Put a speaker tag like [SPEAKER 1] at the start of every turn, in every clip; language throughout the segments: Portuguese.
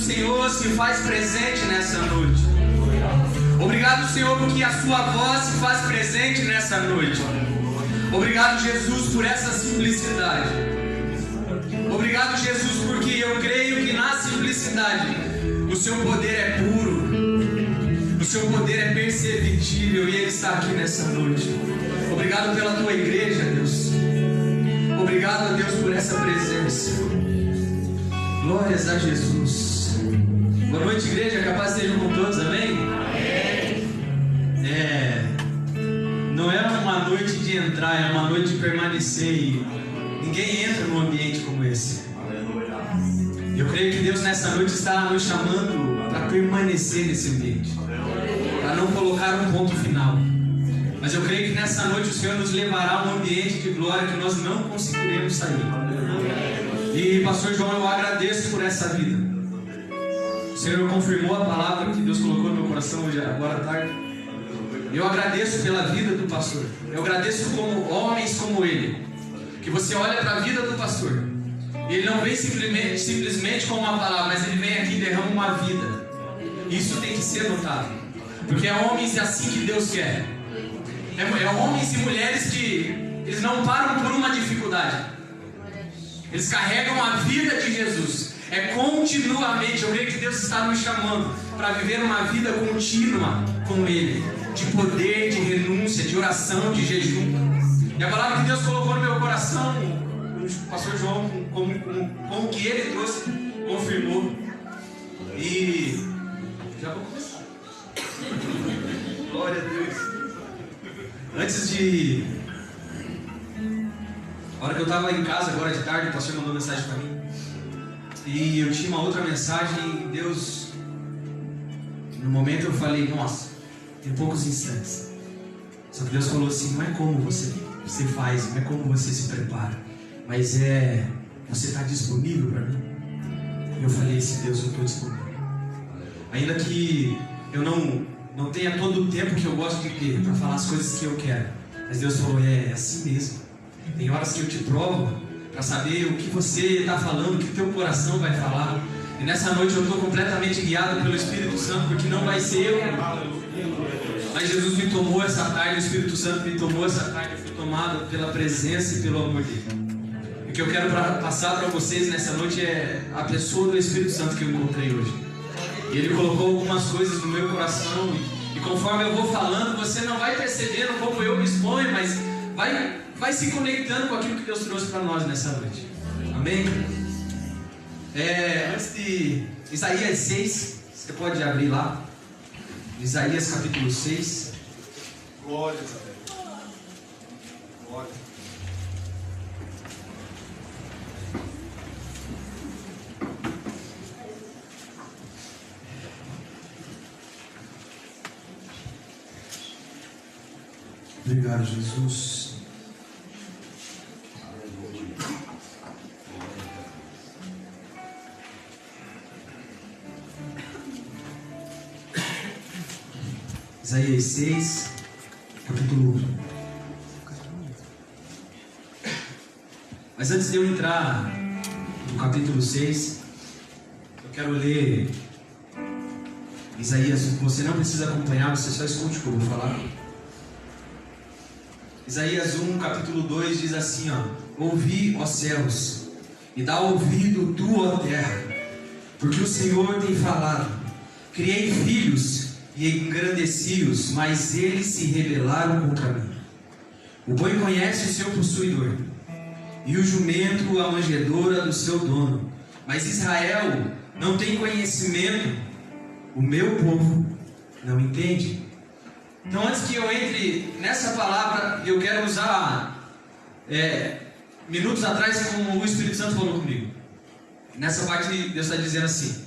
[SPEAKER 1] Senhor, se faz presente nessa noite. Obrigado, Senhor, porque a sua voz se faz presente nessa noite. Obrigado, Jesus, por essa simplicidade. Obrigado, Jesus, porque eu creio que na simplicidade o seu poder é puro, o seu poder é perceptível, e Ele está aqui nessa noite. Obrigado pela tua igreja, Deus. Obrigado, a Deus, por essa presença. Glórias a Jesus. Boa noite, igreja. Capaz estejam com todos, amém? Não é uma noite de entrar, é uma noite de permanecer. E ninguém entra num ambiente como esse. Eu creio que Deus nessa noite está nos chamando para permanecer nesse ambiente, para não colocar um ponto final. Mas eu creio que nessa noite o Senhor nos levará a um ambiente de glória que nós não conseguiremos sair. E pastor João, eu agradeço por essa vida. O Senhor confirmou a palavra que Deus colocou no meu coração hoje, agora à tarde. Eu agradeço pela vida do pastor. Eu agradeço como homens como ele, que você olha para a vida do pastor e ele não vem simplesmente com uma palavra, mas ele vem aqui e derrama uma vida. Isso tem que ser notado, porque é homens assim que Deus quer. É homens e mulheres que eles não param por uma dificuldade. Eles carregam a vida de Jesus. É continuamente. Eu creio que Deus está nos chamando para viver uma vida contínua com Ele, de poder, de renúncia, de oração, de jejum. E a palavra que Deus colocou no meu coração, o pastor João, como o que ele trouxe, confirmou. E já vou começar. Glória a Deus. Antes de... A hora que eu estava em casa agora de tarde, o pastor mandou mensagem para mim. E eu tinha uma outra mensagem. Deus, no momento eu falei, nossa, tem poucos instantes. Só que Deus falou assim, não é como você faz, não é como você se prepara, mas você está disponível para mim? E eu falei, esse Deus, eu estou disponível. Ainda que eu não tenha todo o tempo que eu gosto de ter para falar as coisas que eu quero, mas Deus falou, é assim mesmo. Tem horas que eu te provo para saber o que você está falando, o que o teu coração vai falar. E nessa noite eu estou completamente guiado pelo Espírito Santo, porque não vai ser eu. Mas Jesus me tomou essa tarde, o Espírito Santo me tomou essa tarde, eu fui tomado pela presença e pelo amor dele. O que eu quero passar para vocês nessa noite é a pessoa do Espírito Santo que eu encontrei hoje. E ele colocou algumas coisas no meu coração, e conforme eu vou falando, você não vai percebendo como eu me exponho, mas vai se conectando com aquilo que Deus trouxe para nós nessa noite. Amém? Antes de Isaías 6, você pode abrir lá. Isaías capítulo 6.
[SPEAKER 2] Glória a Deus. Glória.
[SPEAKER 1] Obrigado, Jesus. Isaías 6, capítulo 1. Mas antes de eu entrar no capítulo 6, eu quero ler Isaías. Você não precisa acompanhar, você só escute o que eu vou falar. Isaías 1, capítulo 2 diz assim, ouvi, ó céus, e dá ouvido tu, ó terra, porque o Senhor tem falado. Criei filhos e engrandeci-os, mas eles se rebelaram contra mim. O boi conhece o seu possuidor, e o jumento a manjedoura do seu dono, mas Israel não tem conhecimento, o meu povo não entende. Então, antes que eu entre nessa palavra, eu quero usar minutos atrás, como o Espírito Santo falou comigo. Nessa parte, Deus está dizendo assim: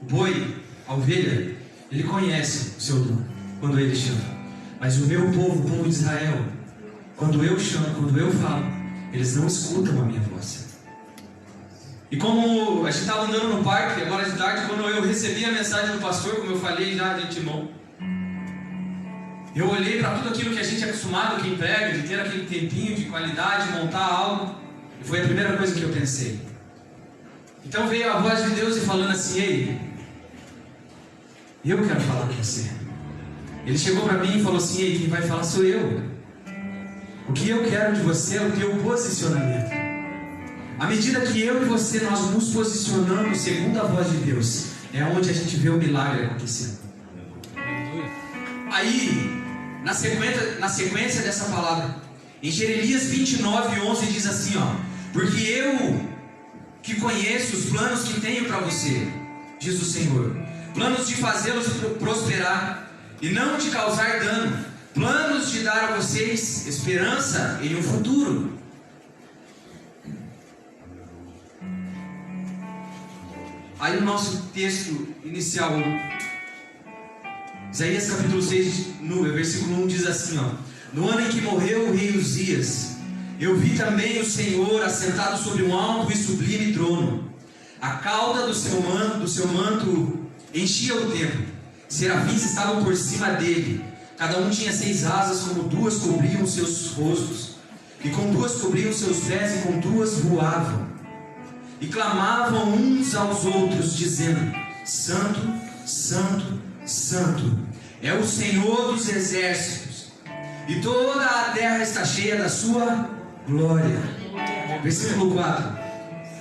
[SPEAKER 1] o boi, a ovelha, ele conhece o seu dono quando ele chama, mas o meu povo, o povo de Israel, quando eu chamo, quando eu falo, eles não escutam a minha voz. E como a gente estava andando no parque agora de tarde, quando eu recebi a mensagem do pastor, como eu falei já de antemão, eu olhei para tudo aquilo que a gente é acostumado, quem prega, de ter aquele tempinho de qualidade, montar algo, e foi a primeira coisa que eu pensei: Então veio a voz de Deus e falando assim: ei, eu quero falar com você. Ele chegou para mim e falou assim: ei, quem vai falar sou eu. O que eu quero de você é o teu posicionamento. À medida que eu e você nós nos posicionamos segundo a voz de Deus, é onde a gente vê o milagre acontecendo. Aí, na sequência dessa palavra, em Jeremias 29:11 diz assim, ó: porque eu que conheço os planos que tenho para você, diz o Senhor, planos de fazê-los prosperar e não de causar dano, planos de dar a vocês esperança em um futuro. Aí o nosso texto inicial, Isaías capítulo 6, versículo 1 diz assim, ó: no ano em que morreu o rei Uzias, eu vi também o Senhor assentado sobre um alto e sublime trono. A cauda do seu manto enchia o templo. Serafins estavam por cima dele. Cada um tinha 6 asas, como 2 cobriam seus rostos, e com 2 cobriam seus pés, e com 2 voavam. E clamavam uns aos outros, dizendo: Santo, Santo, Santo é o Senhor dos exércitos, e toda a terra está cheia da sua glória. Versículo 4: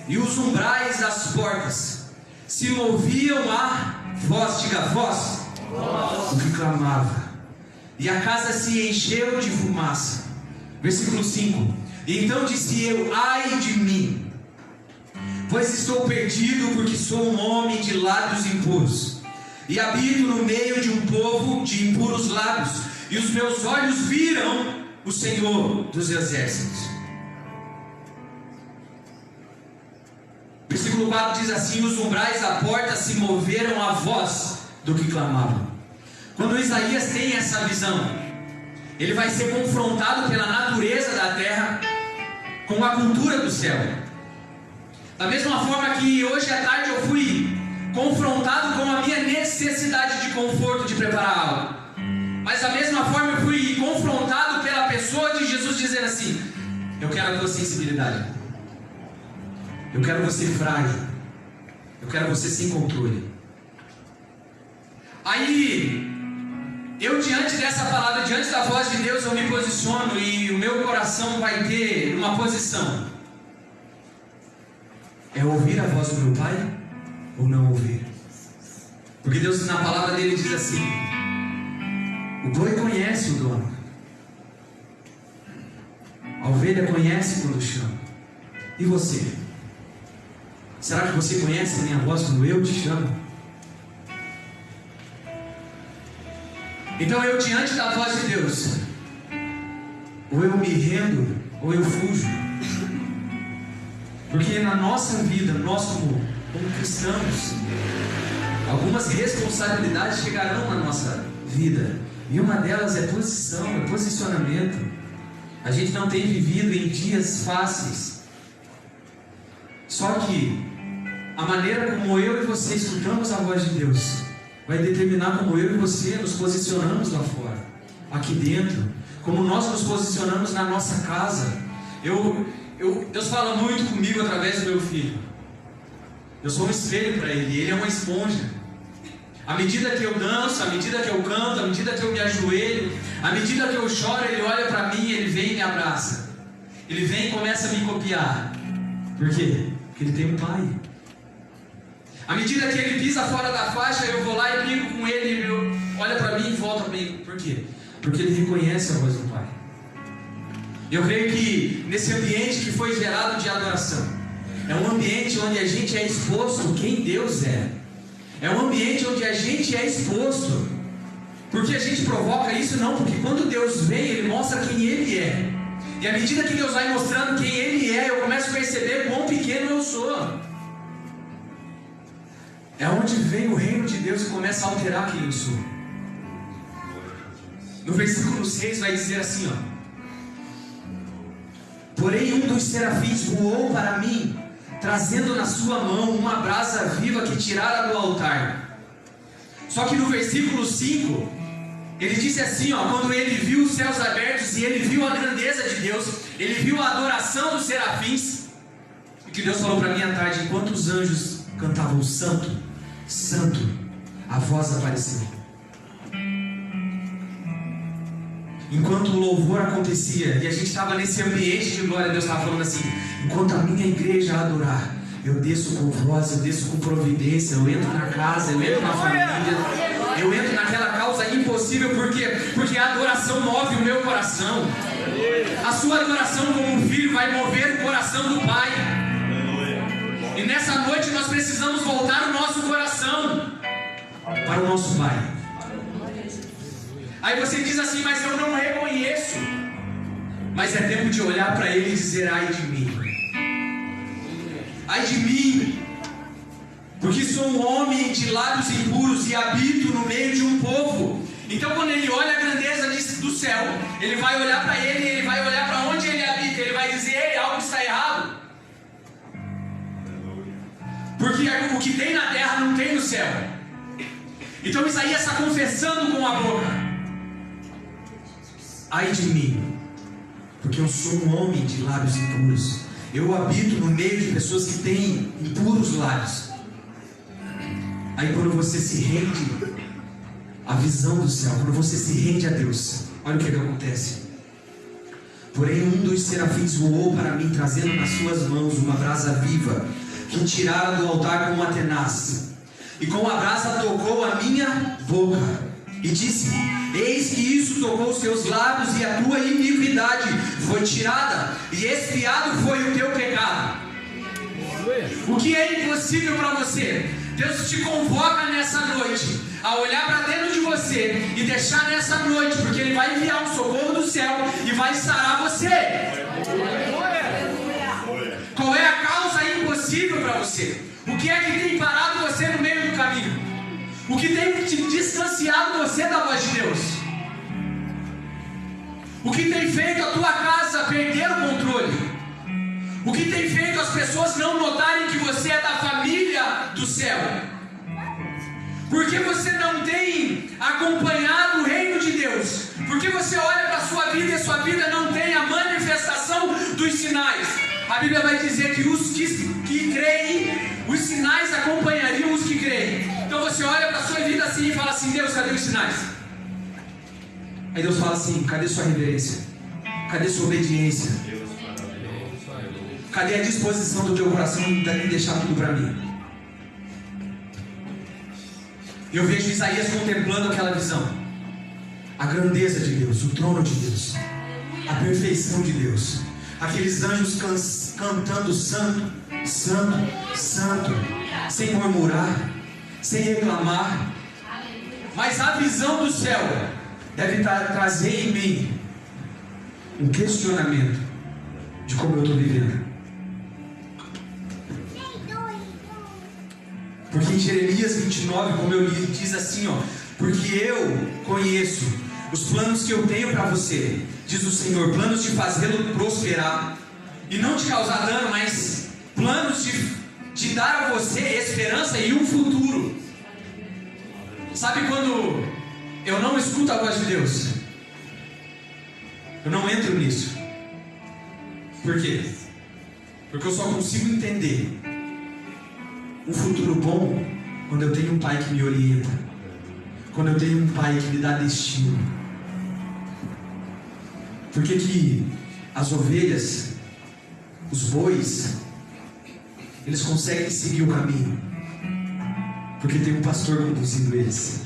[SPEAKER 1] e os umbrais das portas se moviam a voz, diga voz, o que clamava, e a casa se encheu de fumaça. Versículo 5: e então disse eu: ai de mim, pois estou perdido, porque sou um homem de lábios impuros, e habito no meio de um povo de impuros lábios, e os meus olhos viram o Senhor dos exércitos. Versículo 4 diz assim: os umbrais da porta se moveram à voz do que clamavam. Quando Isaías tem essa visão, ele vai ser confrontado pela natureza da terra com a cultura do céu. Da mesma forma que hoje à tarde eu fui confrontado com a minha necessidade de conforto de preparar a aula, mas da mesma forma eu fui confrontado pela pessoa de Jesus dizendo assim: eu quero a tua sensibilidade, eu quero você frágil, eu quero você sem controle. Aí eu, diante dessa palavra, diante da voz de Deus, eu me posiciono e o meu coração vai ter uma posição: é ouvir a voz do meu Pai ou não ouvir? Porque Deus, na palavra dele, diz assim: o boi conhece o dono, a ovelha conhece quando chama. E você? Será que você conhece a minha voz quando eu te chamo? Então eu, diante da voz de Deus, ou eu me rendo ou eu fujo. Porque na nossa vida, nós como cristãos, algumas responsabilidades chegarão na nossa vida, e uma delas é posição, é posicionamento. A gente não tem vivido em dias fáceis, só que a maneira como eu e você escutamos a voz de Deus vai determinar como eu e você nos posicionamos lá fora, aqui dentro, como nós nos posicionamos na nossa casa. Deus fala muito comigo através do meu filho. Eu sou um espelho para ele, ele é uma esponja. À medida que eu danço, à medida que eu canto, à medida que eu me ajoelho, à medida que eu choro, ele olha para mim, ele vem e me abraça. Ele vem e começa a me copiar. Por quê? Porque ele tem um pai. À medida que ele pisa fora da faixa, eu vou lá e brinco com ele, ele olha para mim e volta para mim. Por quê? Porque ele reconhece a voz do pai. Eu creio que nesse ambiente que foi gerado de adoração, é um ambiente onde a gente é exposto quem Deus é. É um ambiente onde a gente é exposto. Porque a gente provoca isso? Não, porque quando Deus vem, Ele mostra quem Ele é. E à medida que Deus vai mostrando quem Ele é, eu começo a perceber quão pequeno eu sou. É onde vem o reino de Deus e começa a alterar quem eu sou. No versículo 6 vai dizer assim, ó: porém um dos serafins voou para mim, trazendo na sua mão uma brasa viva que tirara do altar. Só que no versículo 5, ele disse assim, ó: quando ele viu os céus abertos e ele viu a grandeza de Deus, ele viu a adoração dos serafins, E que Deus falou para mim à tarde, enquanto os anjos cantavam santo, santo, a voz apareceu. Enquanto o louvor acontecia e a gente estava nesse ambiente de glória, Deus estava falando assim: enquanto a minha igreja adorar, eu desço com voz, eu desço com providência, eu entro na casa, eu entro na família, eu entro naquela causa impossível, porque a adoração move o meu coração. A sua adoração como filho vai mover o coração do Pai. E nessa noite nós precisamos voltar o nosso coração para o nosso Pai. Aí você diz assim: mas eu não reconheço. Mas é tempo de olhar para Ele e dizer: ai de mim, ai de mim, porque sou um homem de lábios impuros e habito no meio de um povo. Então quando ele olha a grandeza do céu, ele vai olhar para Ele, ele vai olhar para onde Ele habita, ele vai dizer: ei, algo está errado, porque o que tem na terra não tem no céu. Então Isaías está confessando com a boca: ai de mim, porque eu sou um homem de lábios impuros. Eu habito no meio de pessoas que têm impuros lábios. Aí quando você se rende à visão do céu, quando você se rende a Deus, olha o que acontece. Porém um dos serafins voou para mim, trazendo nas suas mãos uma brasa viva, que tirara do altar com uma tenaz. E com a brasa tocou a minha boca, e disse: eis que isso tocou os teus lábios, e a tua iniquidade foi tirada, e expiado foi o teu pecado. O que é impossível para você? Deus te convoca nessa noite a olhar para dentro de você e deixar nessa noite, porque Ele vai enviar um socorro do céu e vai sarar você. Qual é a causa impossível para você? O que é que tem parado você no meio do caminho? O que tem te distanciado você da voz de Deus? O que tem feito a tua casa perder o controle? O que tem feito as pessoas não notarem que você é da família do céu? Porque você não tem acompanhado o reino de Deus? Porque você olha para a sua vida e a sua vida não tem a manifestação dos sinais? A Bíblia vai dizer que os que creem, os sinais acompanhariam os que creem. Então você olha para a sua vida assim e fala assim: Deus, cadê os sinais? Aí Deus fala assim: cadê sua reverência? Cadê sua obediência? Cadê a disposição do teu coração em deixar tudo para mim? Eu vejo Isaías contemplando aquela visão, a grandeza de Deus, o trono de Deus, a perfeição de Deus, aqueles anjos cantando santo, santo, santo, sem murmurar, sem reclamar. Mas a visão do céu deve trazer em mim um questionamento de como eu estou vivendo. Porque em Jeremias 29, como eu li, diz assim, ó: porque eu conheço os planos que eu tenho para você, diz o Senhor, planos de fazê-lo prosperar e não de causar dano, mas planos de dar a você esperança e um futuro. Sabe quando eu não escuto a voz de Deus? Eu não entro nisso. Por quê? Porque eu só consigo entender um futuro bom quando eu tenho um pai que me orienta, quando eu tenho um pai que me dá destino. Por que as ovelhas, os bois, eles conseguem seguir o caminho? Porque tem um pastor conduzindo eles.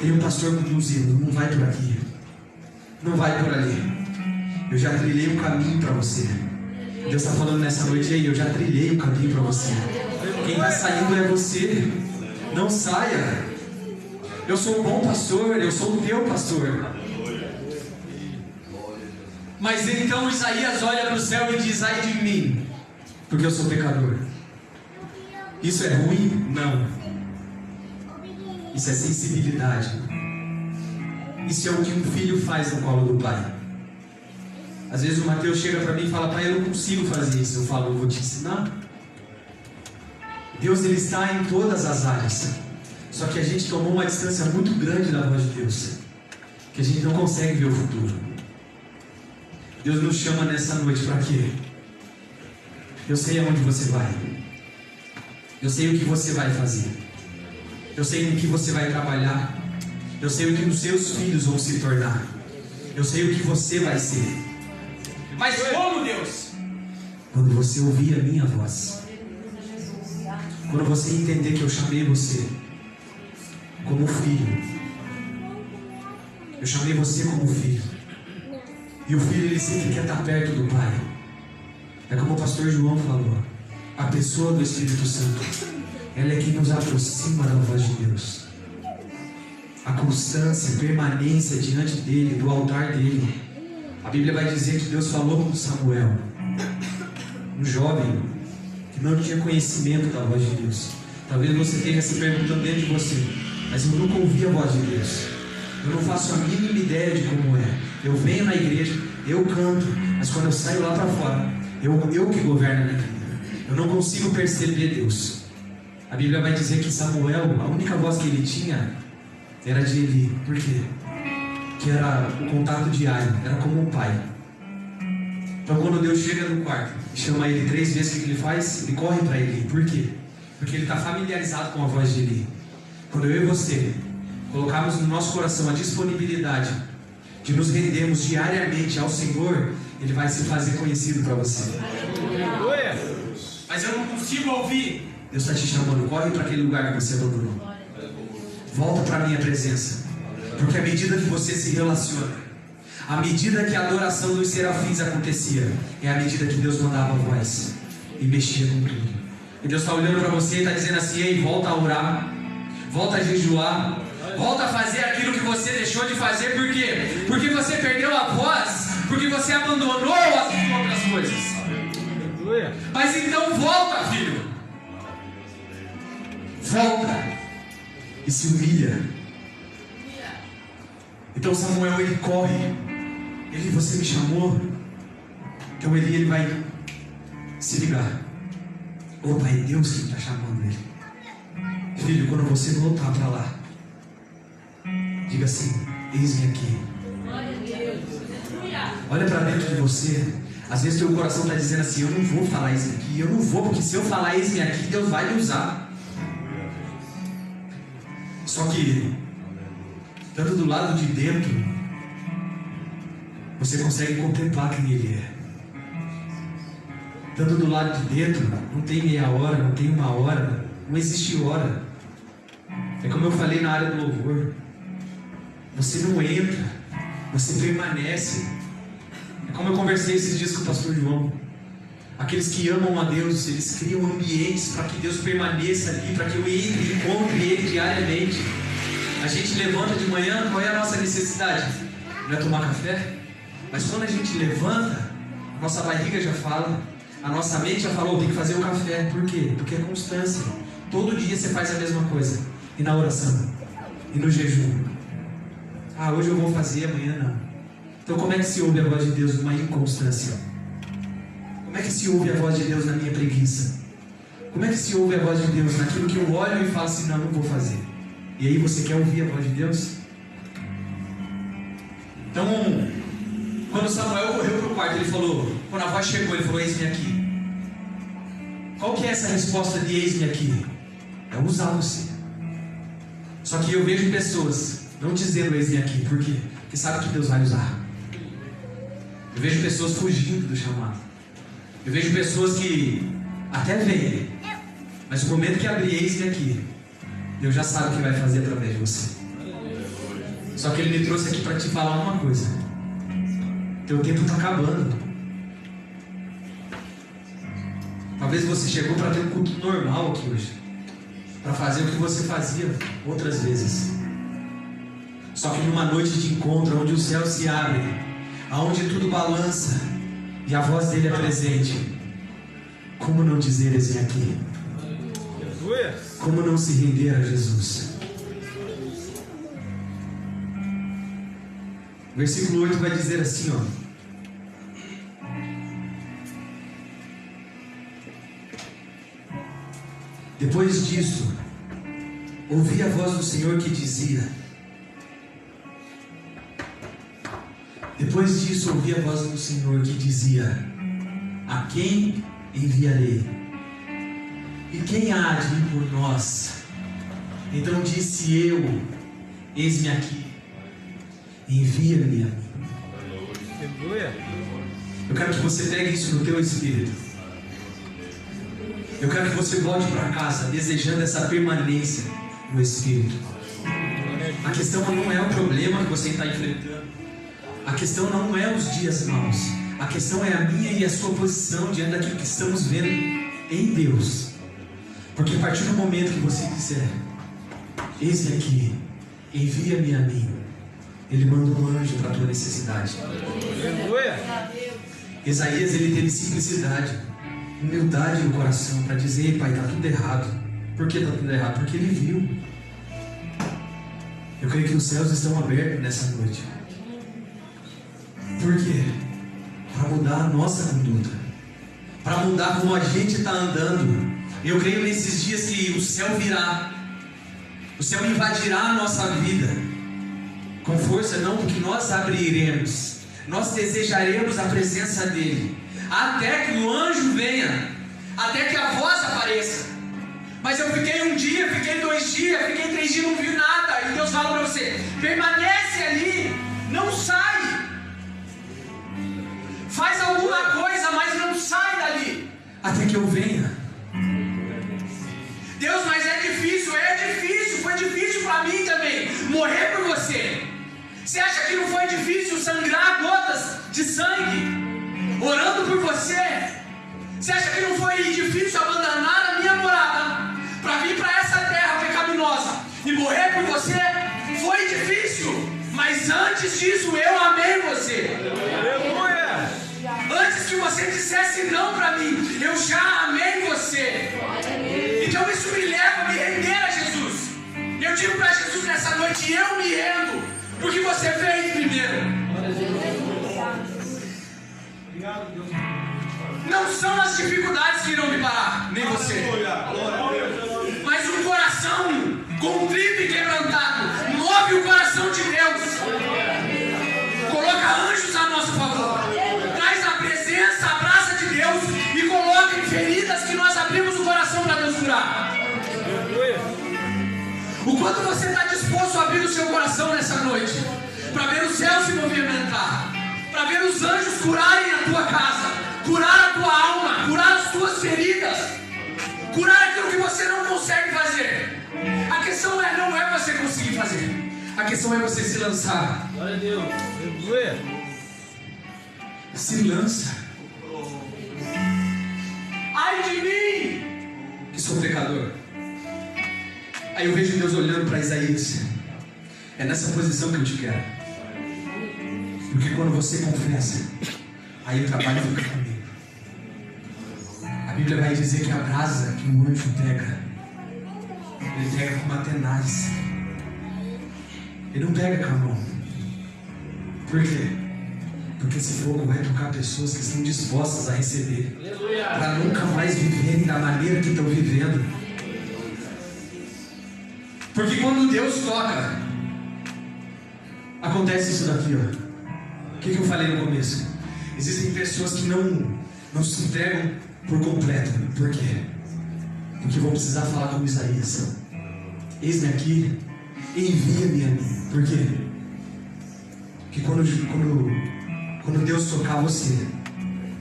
[SPEAKER 1] Tem um pastor conduzindo: não vai por aqui, não vai por ali, eu já trilhei um caminho para você. Deus está falando nessa noite aí: eu já trilhei o caminho para você. Quem está saindo é você. Não saia. Eu sou um bom pastor, eu sou o teu pastor. Mas então Isaías olha para o céu e diz: ai de mim, porque eu sou pecador. Isso é ruim? Não. Isso é sensibilidade. Isso é o que um filho faz no colo do pai. Às vezes o Mateus chega para mim e fala: pai, eu não consigo fazer isso. Eu falo: eu vou te ensinar. Deus, Ele está em todas as áreas. Só que a gente tomou uma distância muito grande da voz de Deus, que a gente não consegue ver o futuro. Deus nos chama nessa noite para quê? Eu sei aonde você vai. Eu sei o que você vai fazer. Eu sei no que você vai trabalhar. Eu sei o que os seus filhos vão se tornar. Eu sei o que você vai ser. Mas como, Deus? Quando você ouvir a minha voz. Quando você entender que eu chamei você como filho. Eu chamei você como filho. E o filho, ele sempre quer estar perto do Pai. É como o pastor João falou. A pessoa do Espírito Santo, ela é quem nos aproxima da voz de Deus. A constância, a permanência diante dele, do altar dele. A Bíblia vai dizer que Deus falou com Samuel, um jovem que não tinha conhecimento da voz de Deus. Talvez você tenha se perguntando dentro de você, mas eu nunca ouvi a voz de Deus. Eu não faço a mínima ideia de como é. Eu venho na igreja, eu canto, mas quando eu saio lá para fora, eu que governo a minha vida. Eu não consigo perceber Deus. A Bíblia vai dizer que Samuel, a única voz que ele tinha era de Eli. Por quê? Que era o contato diário, era como um pai. Então quando Deus chega no quarto e chama ele 3 vezes, o que ele faz? Ele corre para Eli. Por quê? Porque ele está familiarizado com a voz de Eli. Quando eu e você colocarmos no nosso coração a disponibilidade de nos rendermos diariamente ao Senhor, Ele vai se fazer conhecido para você. Mas eu não consigo ouvir. Deus está te chamando, corre para aquele lugar que você abandonou. Volta para a minha presença. Porque à medida que você se relaciona, à medida que a adoração dos serafins acontecia, é à medida que Deus mandava a voz e mexia com tudo. E Deus está olhando para você e está dizendo assim: ei, volta a orar, volta a jejuar, volta a fazer aquilo que você deixou de fazer. Por quê? Porque você perdeu a voz, porque você abandonou as outras coisas. Mas então volta, filho. Volta e se humilha. Então Samuel, ele corre. Ele, você me chamou. Então ele vai se ligar. Opa, é Deus que está chamando ele. Filho, quando você voltar para lá, diga assim: eis-me aqui. Olha para dentro de você. Às vezes teu coração está dizendo assim: eu não vou falar eis-me aqui. Eu não vou, porque se eu falar eis-me aqui, Deus vai me usar. Só que, tanto do lado de dentro, você consegue contemplar quem Ele é. Tanto do lado de dentro, não tem meia hora, não tem 1 hora, não existe hora. É como eu falei na área do louvor. Você não entra, você permanece. É como eu conversei esses dias com o pastor João. Aqueles que amam a Deus, eles criam ambientes para que Deus permaneça ali, para que eu entre e encontre Ele diariamente. A gente levanta de manhã, qual é a nossa necessidade? Não é tomar café? Mas quando a gente levanta, a nossa barriga já fala, a nossa mente já falou: tem que fazer o café. Por quê? Porque é constância. Todo dia você faz a mesma coisa. E na oração? E no jejum? Ah, hoje eu vou fazer, amanhã não. Então como é que se ouve a voz de Deus numa inconstância? Como é que se ouve a voz de Deus na minha preguiça? Como é que se ouve a voz de Deus naquilo que eu olho e falo assim: não, não vou fazer? E aí você quer ouvir a voz de Deus? Então, quando Samuel correu para o quarto, ele falou, quando a voz chegou, ele falou: eis-me aqui. Qual que é essa resposta de eis-me aqui? É usar você. Só que eu vejo pessoas não dizendo eis-me aqui. Por quê? Porque sabe que Deus vai usar. Eu vejo pessoas fugindo do chamado. Eu vejo pessoas que até vêm, mas no momento que abrir eis-me aqui, Deus já sabe o que vai fazer através de você. Só que Ele me trouxe aqui para te falar uma coisa: teu tempo está acabando. Talvez você chegou para ter um culto normal aqui hoje, para fazer o que você fazia outras vezes. Só que numa noite de encontro, onde o céu se abre, aonde tudo balança e a voz dele é presente, como não dizer eis-me aqui? Como não se render a Jesus? O versículo 8 vai dizer assim, ó: depois disso, ouvi a voz do Senhor que dizia. Depois disso, ouvi a voz do Senhor que dizia: a quem enviarei. E quem há de ir por nós? Então disse eu: eis-me aqui, envia-me a mim. Eu quero que você pegue isso no teu espírito. Eu quero que você volte para casa desejando essa permanência no espírito. A questão não é o problema que você está enfrentando. A questão não é os dias maus. A questão é a minha e a sua posição diante daquilo que estamos vendo em Deus. Porque a partir do momento que você disser: eis-me aqui, envia-me a mim, Ele manda um anjo para a tua necessidade. Isaías, ele teve simplicidade, humildade no coração para dizer: pai, está tudo errado. Por que está tudo errado? Porque ele viu. Eu creio que os céus estão abertos nessa noite. Por quê? Para mudar a nossa conduta, para mudar como a gente está andando. Eu creio nesses dias que o céu virá, o céu invadirá a nossa vida, com força não, porque nós abriremos, nós desejaremos a presença dEle, até que o anjo venha, até que a voz apareça. Mas eu fiquei um dia, fiquei 2 dias, fiquei 3 dias, não vi nada. E Deus fala para você: permanece ali, não sai. Faz alguma coisa, mas não sai dali, até que eu venha. Deus, mas é difícil, foi difícil para mim também, morrer por você. Você acha que não foi difícil sangrar gotas de sangue, orando por você? Você acha que não foi difícil abandonar a minha morada para vir para essa terra pecaminosa e morrer por você? Foi difícil, mas antes disso eu amei você. Antes que você dissesse não para mim, eu já amei você. Então isso me leva a me render a Jesus. Eu digo para Jesus nessa noite: eu me rendo, porque você fez primeiro. Não são as dificuldades que irão me parar, nem você, mas um coração contrito e quebrantado move o coração de Deus. Coloca anjos a nosso favor, traz a presença, a graça de Deus e coloca em feridas que nós abrimos o coração para Deus curar. O quanto você está disposto a abrir o seu coração nessa noite, para ver o céu se movimentar, para ver os anjos curarem a tua casa, curar a tua alma, curar as tuas feridas, curar aquilo que você não consegue fazer. A questão não é você conseguir fazer, a questão é você se lançar.
[SPEAKER 3] Glória a Deus.
[SPEAKER 1] Se lança. Ai de mim, que sou pecador. Aí eu vejo Deus olhando para Isaías: é nessa posição que eu te quero. Porque quando você confessa, aí o trabalho fica comigo. A Bíblia vai dizer que a brasa que o anjo pega, ele pega com uma tenaz. Ele não pega com a mão. Por quê? Porque esse fogo vai tocar pessoas que estão dispostas a receber, para nunca mais viverem da maneira que estão vivendo. Porque quando Deus toca, acontece isso daqui, ó. O que eu falei no começo? Existem pessoas que não se entregam por completo. Por quê? Porque vão precisar falar como Isaías: eis-me aqui, envia-me a mim. Por quê? Porque quando Deus tocar você,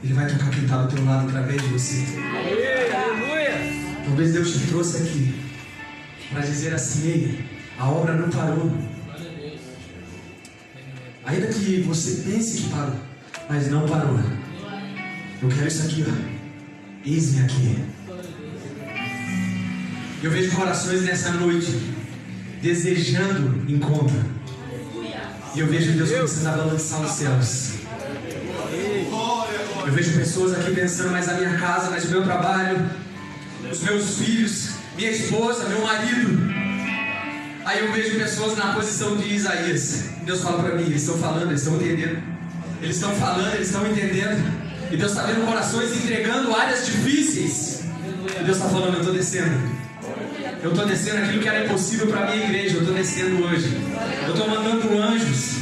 [SPEAKER 1] Ele vai tocar quem está do teu lado através de você. Talvez Deus te trouxe aqui para dizer assim: ei, a obra não parou. Ainda que você pense que parou, mas não parou. Eu quero isso aqui, ó. Eis-me aqui. Eu vejo corações nessa noite desejando encontro. E eu vejo Deus começando a balançar os céus. Eu vejo pessoas aqui pensando: mas a minha casa, mas o meu trabalho, os meus filhos, minha esposa, meu marido. Aí eu vejo pessoas na posição de Isaías. Deus fala para mim: eles estão falando, eles estão entendendo. Eles estão falando, eles estão entendendo. E Deus está vendo corações entregando áreas difíceis. E Deus está falando: eu estou descendo. Eu estou descendo aquilo que era impossível para a minha igreja. Eu estou descendo hoje. Eu estou mandando anjos.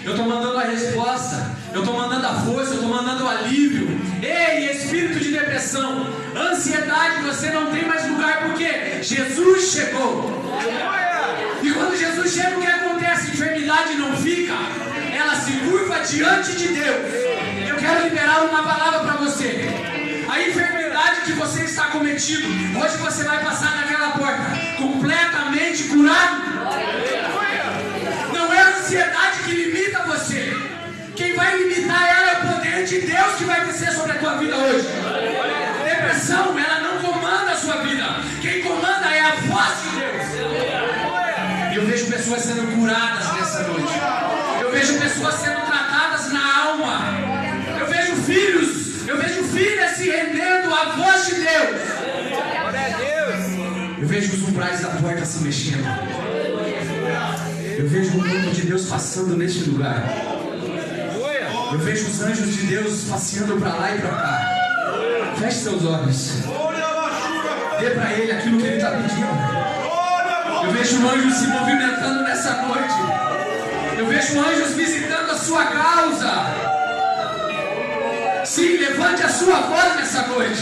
[SPEAKER 1] Eu estou mandando a resposta. eu estou mandando a força, eu estou mandando o alívio. Ei, espírito de depressão, ansiedade, você não tem mais lugar, porque Jesus chegou. E quando Jesus chega, o que acontece? A enfermidade não fica, ela se curva diante de Deus. Eu quero liberar uma palavra para você. A enfermidade que você está cometido, hoje você vai passar naquela porta completamente curado. Não é a ansiedade que limita você. Quem vai limitar ela é o poder de Deus que vai descer sobre a tua vida hoje. Depressão, ela não comanda a sua vida. Quem comanda é a voz de Deus. Eu vejo pessoas sendo curadas nessa noite. Eu vejo pessoas sendo tratadas na alma. Eu vejo filhas se rendendo à voz de Deus. Eu vejo os umbrais da porta se mexendo. Eu vejo o mundo de Deus passando neste lugar. Eu vejo os anjos de Deus passeando para lá e para cá. Feche seus olhos. Dê para Ele aquilo que Ele está pedindo. Eu vejo anjos se movimentando nessa noite. Eu vejo anjos visitando a sua causa. Sim, levante a sua voz nessa noite.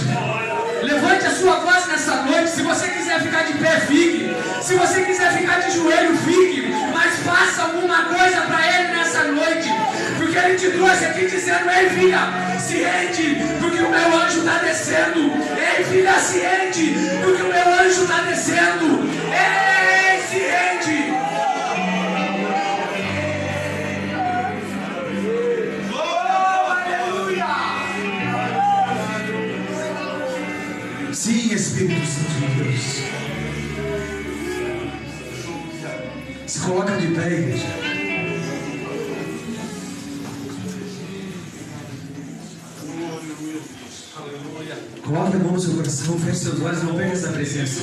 [SPEAKER 1] Levante a sua voz nessa noite. Se você quiser ficar de pé, fique. Se você quiser ficar de joelho, fique. Mas faça alguma coisa para Ele nessa noite. Porque Ele te trouxe aqui dizendo: ei, filha, se rende, porque o meu anjo está descendo. Ei, filha, se rende, porque o meu anjo está descendo. Ei, se rende. Sim, Espírito Santo de Deus. Se coloca de pé, igreja. Coloque a mão no seu coração, feche seus olhos, não perca essa presença.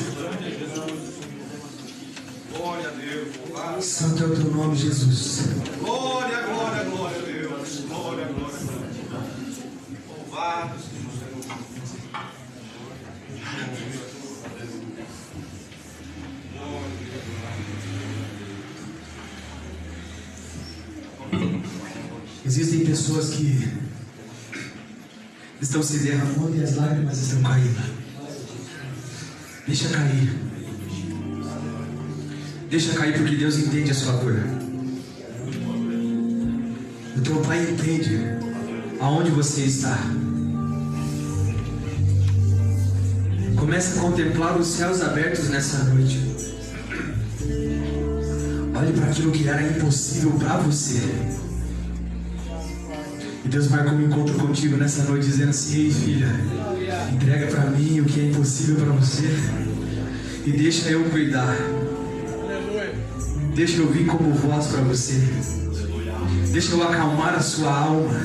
[SPEAKER 2] Glória a Deus.
[SPEAKER 1] Santo é o teu nome, Jesus.
[SPEAKER 2] Glória, glória, glória a Deus. Glória, glória, glória. Louvado seja o Senhor.
[SPEAKER 1] Existem pessoas que estão se derramando e as lágrimas estão caindo. Deixa cair. Deixa cair, porque Deus entende a sua dor. O teu Pai entende aonde você está. Comece a contemplar os céus abertos nessa noite. Olhe para aquilo que era impossível para você. E Deus marcou um encontro contigo nessa noite, dizendo assim: ei, filha, entrega para mim o que é impossível para você e deixa eu cuidar. Deixa eu vir como voz para você. Deixa eu acalmar a sua alma.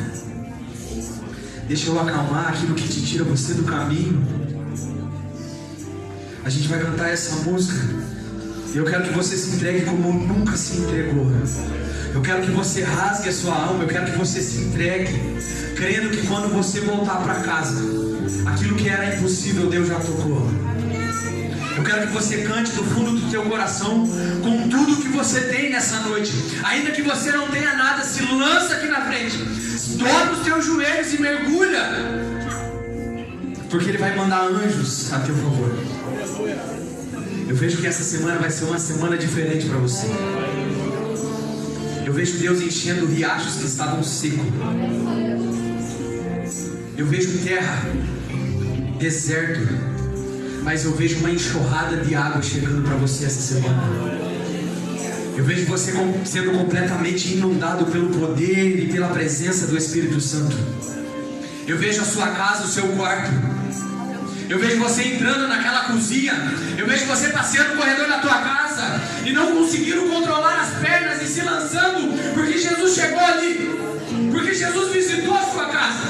[SPEAKER 1] Deixa eu acalmar aquilo que te tira você do caminho. A gente vai cantar essa música e eu quero que você se entregue como nunca se entregou. Eu quero que você rasgue a sua alma. Eu quero que você se entregue, crendo que quando você voltar para casa, aquilo que era impossível, Deus já tocou. Eu quero que você cante do fundo do teu coração, com tudo que você tem nessa noite. Ainda que você não tenha nada, se lança aqui na frente, dobra os teus joelhos e mergulha, porque Ele vai mandar anjos a teu favor. Eu vejo que essa semana vai ser uma semana diferente para você. Eu vejo Deus enchendo riachos que estavam secos. Eu vejo terra, deserto, mas eu vejo uma enxurrada de água chegando para você essa semana. Eu vejo você sendo completamente inundado pelo poder e pela presença do Espírito Santo. Eu vejo a sua casa, o seu quarto. Eu vejo você entrando naquela cozinha. Eu vejo você passeando no corredor da tua casa e não conseguindo controlar as pernas e se lançando, porque Jesus chegou ali, porque Jesus visitou a sua casa.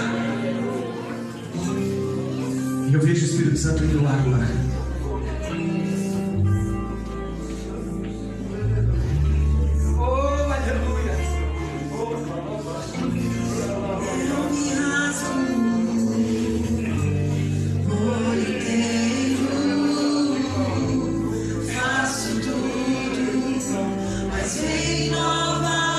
[SPEAKER 1] E eu vejo o Espírito Santo indo lá agora.
[SPEAKER 3] Vem novamente.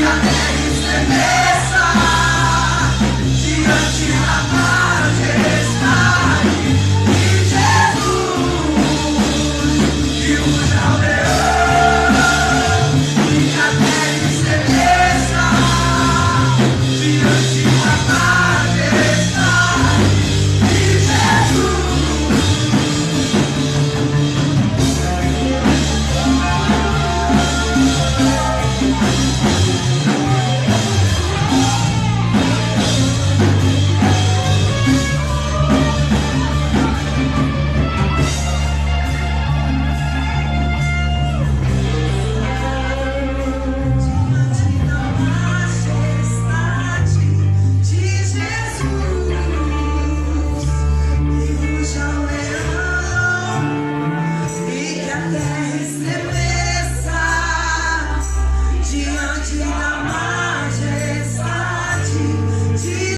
[SPEAKER 3] a terra estremeça.